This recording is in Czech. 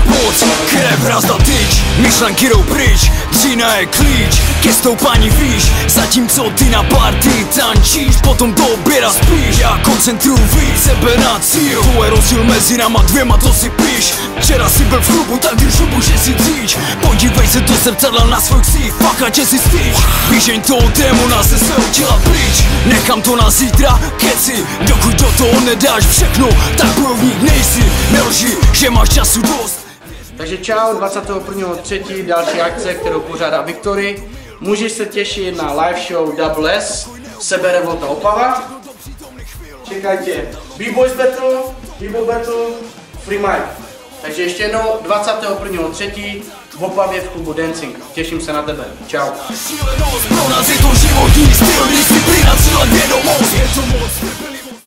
Poď, krev, brazda, tyč, myšlenky jdou pryč, dřina je klíč ke stoupání výš. Zatímco ty na party tančíš, potom do oběda spíš. Já koncentruju víc sebe na cíl, to je rozdíl mezi náma dvěma, to si píš. Včera si byl v klubu, tak když žubu, že si dříč. Podívej se do zrcadla na svůj ksích, fakt ať si stýč. Vyžeň toho démona ze svého těla pryč, nechám to na zítra, keci. Dokud do toho nedáš všechno, tak bojovník nejsi. Nelži, že máš času dost. Takže čau, 21.3. další akce, kterou pořádá Victory. Můžeš se těšit na live show Double S, Seberevolta Opava. Čekajte, B-Boys Battle, Free Mic. Takže ještě jednou 21.3. v Opavě v klubu Dancing. Těším se na tebe. Čau.